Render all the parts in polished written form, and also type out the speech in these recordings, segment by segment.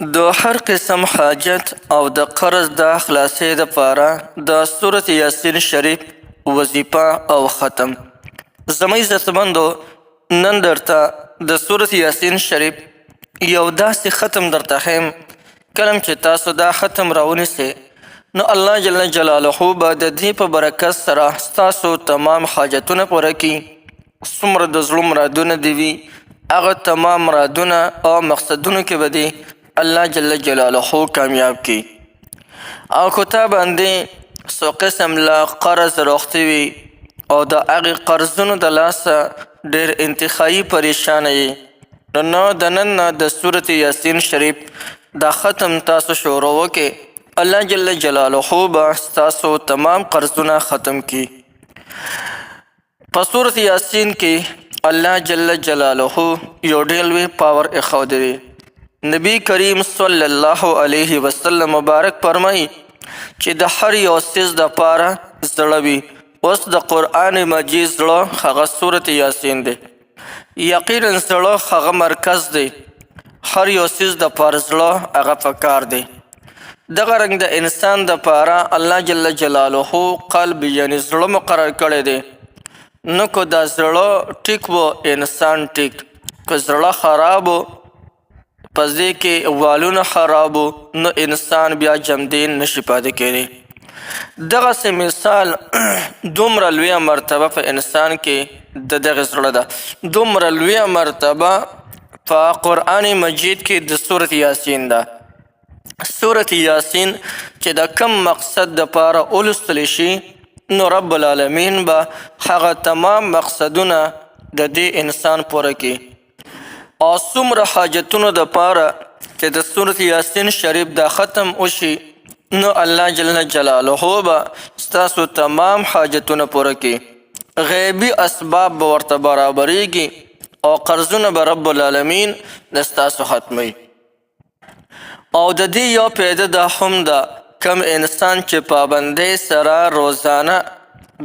د هر قسم حاجت او د قرض د خلاصې دپاره د سورة یاسین شریف وظیفه او ختم. زما عزتمندو، نن درته د سورة یاسین شریف یو داسې ختم درته ښیم، کله چې تاسو دا ختم راونیسئ نو الله جل جلاله به د دې په برکت سره ستاسو تمام حاجتونه پوره کړي. څومره د زړه مرادونه دي وي هغه تمام مرادونه او مقصدونو کې به دي الله جل جلاله کامیاب کی. او که تا باندې څو قسم له قرض راغتی وي او د هغې قرضونو د لاسه ډېر انتخایي پریشانه یې، نو د نن نه د سورة یاسین شریف دا ختم تاسو شروع وکړئ. الله جل جلاله به ستاسو تمام قرضونه ختم کی. په سورة یاسین کې الله جل جلاله یو ډېر لوی پاور ایښودی دی. نبی کریم صلی الله علیه وسلم مبارک فرمایي چې د هر یو څیز دپاره زړه وي. اوس د قرآن مجید زړه هغه سورة یاسین دی. یقینا زړه هغه مرکز دی، هر یو څیز دپاره زړه هغه پکار دی. دغه رنګ د انسان دپاره الله جل جلاله قلب یعنی زړه مقرر کړی دی. نو که دا زړه ټیک و انسان ټیک، که زړه خراب و په دې کې والونه خراب و نو انسان بیا جمدین نشي پاتې کېدی. دغسې مثال دومره لویه مرتبه په انسان کې د دغه زړه ده، دومره لویه مرتبه په قرآن مجید کې د سورة یاسین ده. سورة یاسین چې د کم مقصد دپاره ولوستلی شي نو رب العالمین به هغه تمام مقصدونه د دې انسان پوره کړي. او څومره حاجتونو دپاره چې د سورة یاسین شریف دا ختم وشي نو الله جل جلاله به ستاسو تمام حاجتونه پوره کړي. غیبي اسباب به ورته برابریږي او قرضونه به رب العالمین د ستاسو ختموي. او د دې یو پیده دا هم ده، کم انسان چې پابندۍ سره روزانه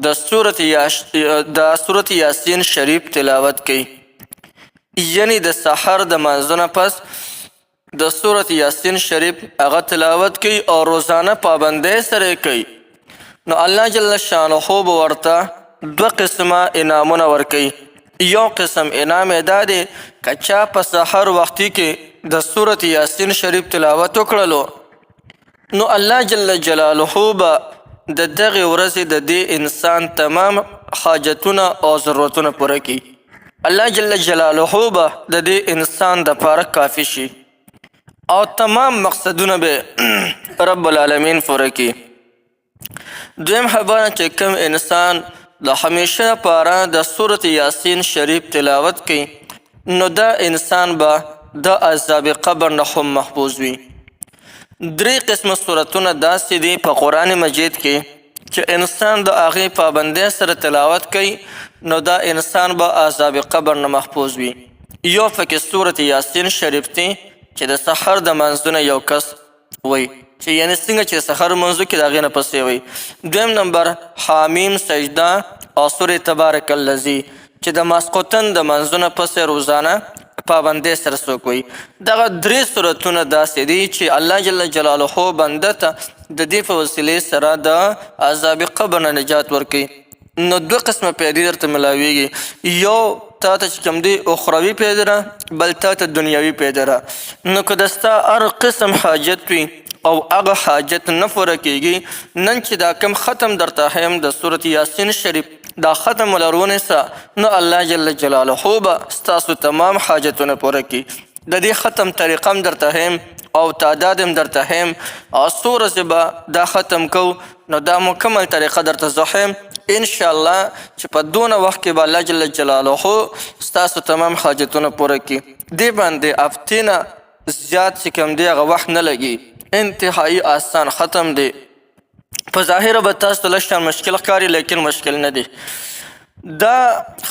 د سورة یاسین شریف تلاوت کوي، یعنی د سحر د منځونه پس د سورة یاسین شریف هغه تلاوت کوي او روزانه پابندۍ سره کوي، نو الله جل شانه به ورته دوه قسمه انعامونه ورکوي. یو قسم انعام یې دا دی که چا په سحر وختي کې د سورة یاسین شریف تلاوت وکړلو نو الله جل جلاله به د دغې ورځې د دې انسان تمام حاجتونه او ضرورتونه پوره کړي. الله جل جلاله به د دې انسان دپاره کافي شي او تمام مقصدونه به رب العالمین پوره کړي. دویم خبره چې کوم انسان د همیشه لپاره د سورة یاسین شریف تلاوت کوي نو دا انسان به د عذاب قبر نه هم محفوظ وي. درې قسمه صورتونه داسې دي په قرآن مجید کې چې انسان د هغې پابندۍ سره تلاوت کوي نو دا انسان به عذاب قبر نه محفوظ وي. یو پکې سورة یاسین شریف دی چې د سحر د منځونه یو کس وی، چې یعنی څنګه چې سحر منځو کې د هغې نه پسې وی. دویم نمبر حامیم سجده او سورة تبارک الذی چې د ماسخوتن د منځونه پسې روزانه پابندۍ سره څوک وی. دغه درې صورتونه داسې دي چې الله جل جلاله بنده ته د دې په وسیلې سره د عذاب قبر نه نجات ورکوي. نو دوه قسمه پیدې درته ملاویږي، یو تا ته چې کوم دی اخروي پیده ده، بل تا ته دنیاوي پیده ده. نو که د ستا هر قسم حاجت وي او هغه حاجت نه پوره کېږي، نن چې دا کم ختم درته ښیم د سورة یاسین شریف دا ختم ولرونیسه نو الله جل جلاله به ستاسو تمام حاجتونه پوره کړي. د دې ختم طریقه هم درته ښیم او تعداد هم درته ښیم او څو ورځې به دا ختم کوو نو دا مکمل طریقه درته زه ښیم انشاءالله چې په دونه وخت کې به الله جل جلاله ستاسو تمام حاجتونه پوره کړي. دې باندې هفتې نه زیات چې کوم دی هغه وخت نه لګي، انتهایی آسان ختم دی. په ظاهره به تاسو ته لږ شان مشکل ښکاري لیکن مشکل نه دی. دا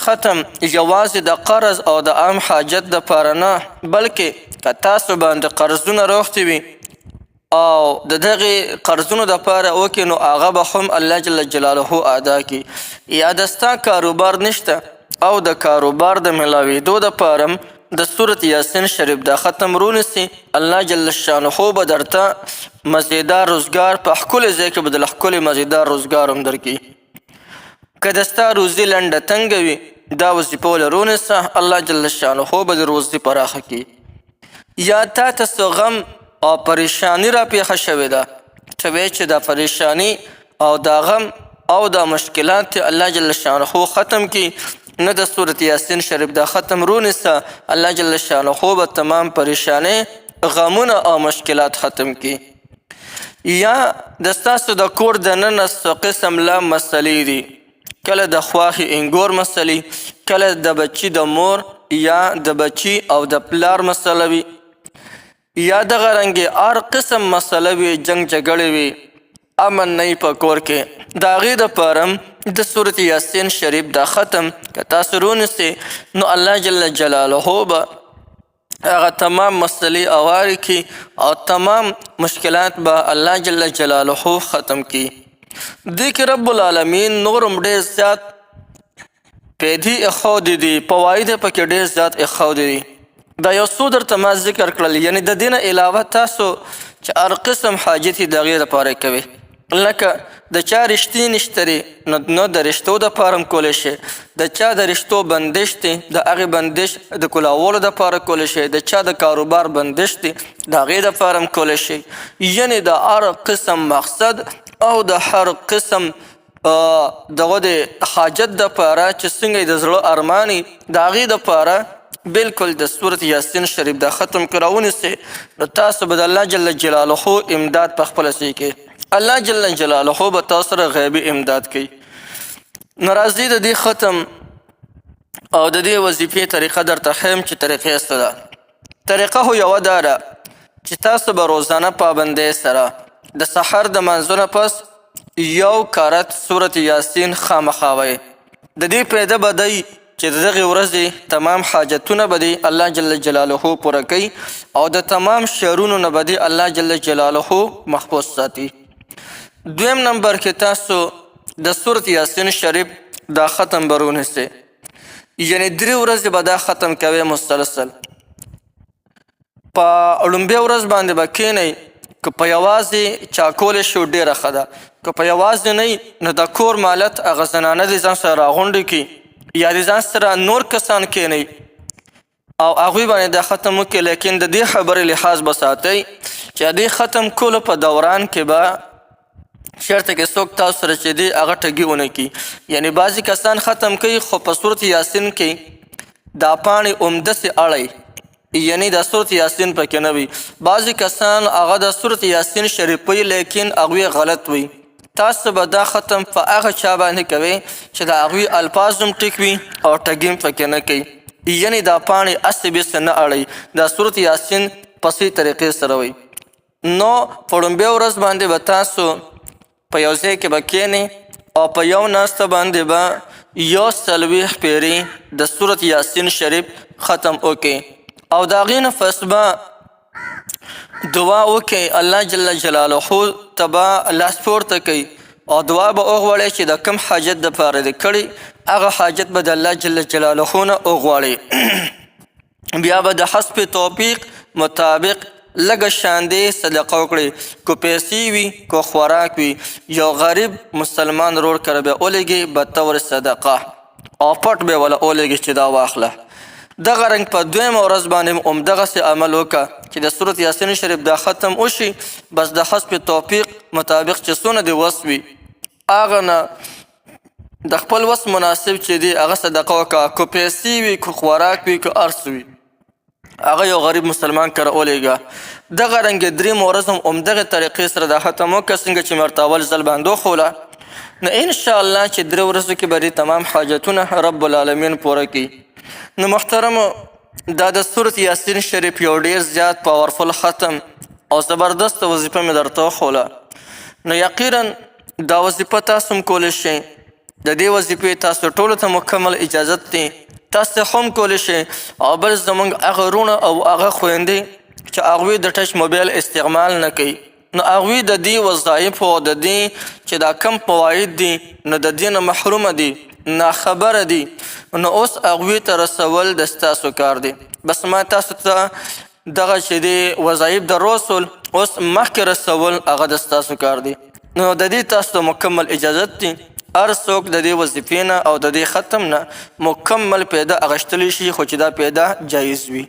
ختم یوازې د قرض او د عام حاجت دپاره نه، بلکې که تاسو باندې قرضونه راغتي وي او د دغې قرضونو دپاره وکړي نو هغه به هم الله جل جلاله ادا کړي. یا د ستا کاروبار نشته او د کاروبار د ملاوېدو دپاره د سورت یاسین شریف دا ختم رونیسي، الله جل شانه به درته مزیدار روزګار په ښکلي ځای کې به د ښکلي مزیدار روزګار هم درکړي. که د ستا روزي لنډه تنګه وي دا وظیفه ولې رونیسه، الله جل شانه به د روزي پراخه کړي. یا تا ته څه غم او پریشانی را پیښه شوې ده، ته وایې چې دا پریشانی او دا غم او دا مشکلات الله جل شانه ختم کړي، نه د سورت یاسین شریف دا ختم رونیسه، الله جل شانه به تمام پریشانی غمونه او مشکلات ختم کړي. یا د ستاسو د کور دننه څه قسم لا مسلې دي، کله د خواښې انګور مسلې، کله د بچي د مور یا د بچي او د پلار مسله وي، یا دغه رنګې هر قسم مسله وي، جنګ جګړې وي، امن نه په کور کې، د هغې دپاره د سورت یاسین شریف دا ختم که تاسو رونیسئ نو الله جل جلاله به هغه تمام مسلې اوارې کړي او تمام مشکلات به الله جل جلاله ختم کړي. دې کې رب العالمین نور هم ډېر زیات پیدي ایښودي دي، فواید پکې ډېر زیات ایښودي دي. دا یو څو درته ما ذکر کړل، یعنې د دې نه علاوه تاسو چې هر قسم حاجت د هغې دپاره کوئ، لکه د چا رشتې نشته نو د رشتو دپاره هم کولی شي، د چا د رشتو بندش دی د هغې بندش د کلاولو دپاره کولی شي، د چا د کاروبار بندش دی د هغې دپاره هم کولی شي. یعنې د هر قسم مقصد او د هر قسم دغه د حاجت دپاره چې څنګه د زړه ارماني د هغې دپاره بلکل د سورت یاسین شریف دا ختم که راونیسئ نو تاسو به د الله جل جلاله امداد په خپله څه کې الله جل جلاله به تاسو سره غیبي امداد کوي. نو راځئ د دې ختم او د دې وظیفې طریقه درته ښیم چې طریقې څه ده. طریقه خو یوه دا ده چې تاسو به روزانه پابندۍ سره د سحر د منځونه پس یو کارت سورت یاسین خامخا وایئ. د دې پیده به دی چې د دغې ورځې تمام حاجتونه به دی الله جل جلاله پوره کوي او د تمام شرونو نه به دی الله جل جلاله محفوظ ساتي. دویم نمبر کې تاسو د سورت یاسین شریف دا ختم به رونیسئ، یعنې 3 ورځې به دا ختم کوئ مسلسل. په لومبۍ ورځ باندې به کښېنئ، که په یوازې چا کولی شو ډېره ښه ده، که په یوازې نه نو د کور مالت هغه زنانه د ځان سره راغونډې کړي یا د ځان سره نور کسان کښېنئ او هغوی باندې دا ختم وکړي. لیکن د دې خبرې لحاظ به ساتئ چې د دې ختم کولو په دوران کې به شرطه کې څوک تاسو سره چې دی هغه ټګي ونه کړي. یعنې بعضې کسان ختم کوي خو په صورت یاسین کې دا پاڼې عمدسې اړئ، یعنې د صورت یاسین پکې نه وي. بعضې کسان هغه د صورت یاسین شریف وي لیکن هغوی غلط وي. تاسو به دا ختم په هغه چا باندې کوئ چې د هغوی الفاظ هم ټیک وي او ټګي هم پکې نه کوي، یعنې دا پاڼې هسې بیسې نه اړئ، دا صورت یاسین په صحیح طریقې سره وي. نو په لومبۍ ورځ باندې به تاسو په یو ځای کې به کښېنئ او په یو ناسته باندې به 40 پیرې د سورت یاسین شریف ختم وکړئ او د هغې نه پس به دعا وکړئ، الله جل جلاله ته به لاس پورته کوئ او دعا به وغواړئ چې د کوم حاجت دپاره دې کړي هغه حاجت به د الله جل جلاله نه وغواړئ. بیا به د حسب توفیق مطابق لږه شاندې صدقه وکړئ، که پیسې وي که خوراک وي، یو غریب مسلمان رور کره به ولېږئ بطور صدقه او پټ به وله ولېږئ چې دا واخله. دغه رنګ په دویمه ورځ باندې همدغسې عمل وکړه چې د سورت یاسین شریف دا ختم وشي، بس د حسب توفیق مطابق چې څونه دې وس وي هغه نه د خپل وس مناسب چې دی هغه صدقه وکړه، که پیسې وي که خوراک وي که هر څه وي هغه یو غریب مسلمان کره ولېږه. دغه رنګې 3 ورځ هم همدغې طریقې سره دا ختم وکړه څنګه چې مرته اول ځل باندې وښوله. نو انشاءالله چې 3 ورځو کې به تمام حاجتونه رب العالمین پوره کړي. نو محترمو دا د سورت یاسین شریف یو ډېر زیات پاورفل ختم او زبردست وظیفه مې درته وښوله. نو یقینا دا وظیفه تاسو هم کولی شئ، د دې وظیفې تاسو ټولو ته مکمل اجازت دی، تاسو هم کولی شئ. او بل زموږ هغه وروڼه او هغه خویندې چې هغوی د ټچ موبایل استعمال نه کوي نو هغوی د دې وظایفو او د دې چې دا کم فواید دي نو د دې نه محرومه دي، ناخبره دي نو اوس هغوی ته رسول د ستاسو کار دی. بس ما تاسو ته دغه چې دی وظایف د رسول اوس مخکې رسول هغه د ستاسو کار دی. نو د دې تاسو ته مکمل اجازت دی هر څوک د دې وظیفې نه او د دې ختم نه مکمل پیدا اخیستلی شي خو چې دا پیدا جایز وي.